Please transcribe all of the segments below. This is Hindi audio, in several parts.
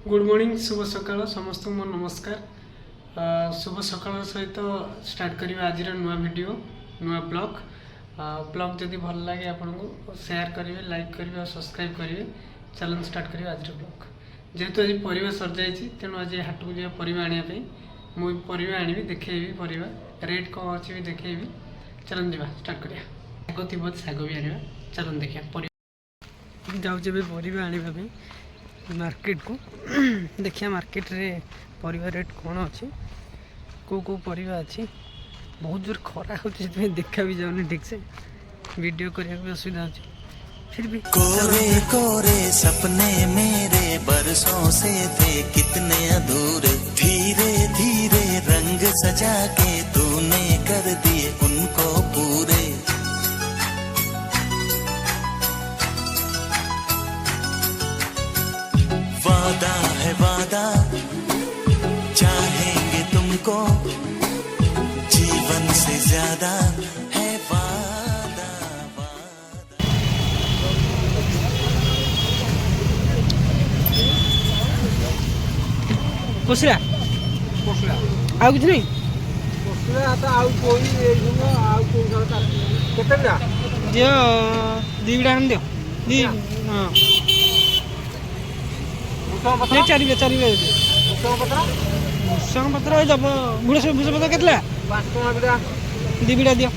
गुड मॉर्निंग शुभ सकाळ समस्त मो नमस्कार। शुभ सकाळ सहित स्टार्ट करिवा आज नुआ वीडियो नुआ ब्लॉग। ब्लॉग जदि भल लगे आपको शेयर करेंगे, लाइक करेंगे और सब्सक्राइब करेंगे। चलन स्टार्ट करिवा आज ब्लॉग। जेहेतु आज परिवा सर जाइए तेणु आज हाट को जा परिवा आने मुझे परिवा आनी देखी परिवा रेट कौन अच्छी भी देखी। चलन जा स्टार्ट करिया। शाग थी शाग भी आने चलन देखिए जाऊे परिवा आने मार्केट को देखिए मार्केट रे परिवा रेट कौन अच्छी को परिवा अच्छी। बहुत जोर खरा हो देखा भी जाऊनी ठीक से वीडियो करने भी असुविधा हो। फिर भी कोरे कोरे सपने मेरे बरसों से थे कितने अधूरे, धीरे धीरे रंग सजा के तूने कर दिए उनको पूरे। वादा है वादा चाहेंगे तुमको, जीवन से ज्यादा है वादा वादा। कुछ आउ कुछ नहीं दियो दीविड़ा दियो दी हाँ चार भूषण पत्र दब भूषण पत्र के दीविड़ा दियो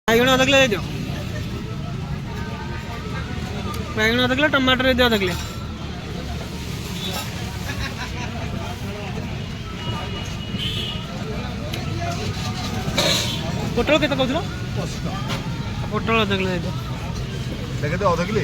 बैगण अध किलो दियो बैगण अध किलो टमाटर दियो अध किलो पोटल के कहूँ पोटल अध किलो दियो देखे तो आधा किलो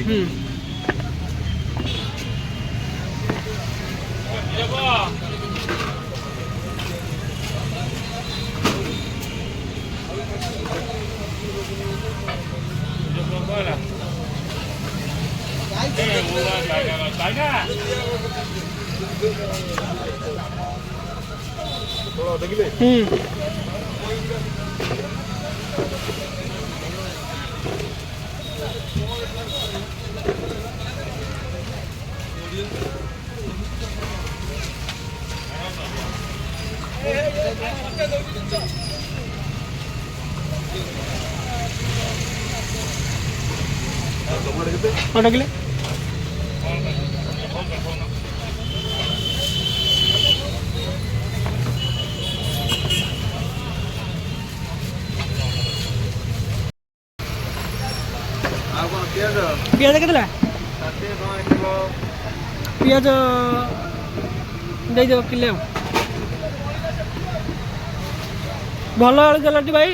आधा किलो आधा किलो पियाज के पियाज दे दो किलो भल आलू चलती भाई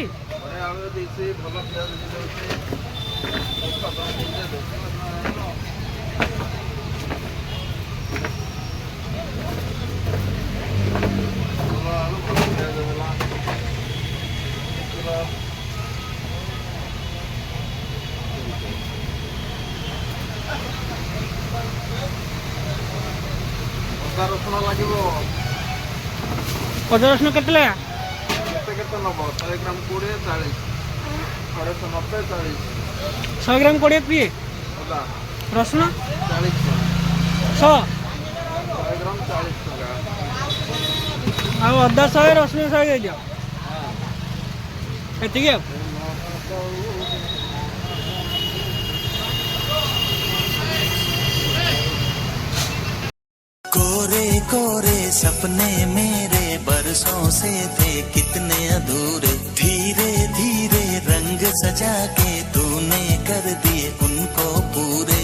रसुण लगे अदा रसुण के नब 100 ग्राम 20 40 290 40 100 ग्राम 20 पिए अदा रसुण 40 100 ग्राम 40 आ अदा 100 रसुण 100 दे दियो एति कोरे कोरे सपने मेरे बरसों से थे कितने अधूरे, धीरे धीरे रंग सजा के तूने कर दिए उनको पूरे।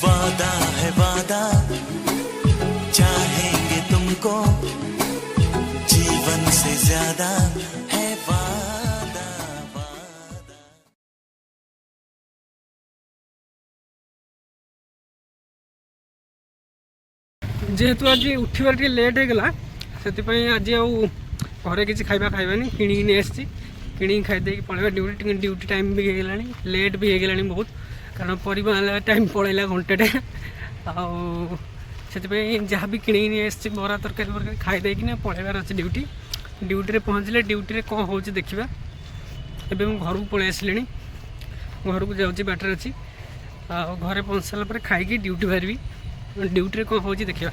वादा है वादा चाहेंगे तुमको, जीवन से ज्यादा है वादा वादा। जेहेतु आज उठवार टे लेट होगा से आज आए किसी खाइबा खाइबानी किणी नहीं किणी खाईदे पलैया ड्यूटी ड्यूटी टाइम भी होगा लेट भी होगा बहुत कारण परिवार टाइम पलैला घंटे से जहाँ भी किणी नहीं बरा तरकारी खाईदे पलैबार अच्छे ड्यूटी ड्यूटी पहुँचले ड्यूटी कौन हो देखा ଏବେ ମୁଁ ଘରକୁ ପଳେଇ ଆସିଲିଣି, ଘରକୁ ଯାଉଛି ବାଟରେ ଅଛି। ଆଉ ଘରେ ପହଞ୍ଚି ସାରିଲା ପରେ ଖାଇକି ଡ୍ୟୁଟି ବାହାରିବି। ଡ୍ୟୁଟିରେ କ'ଣ ହେଉଛି ଦେଖିବା।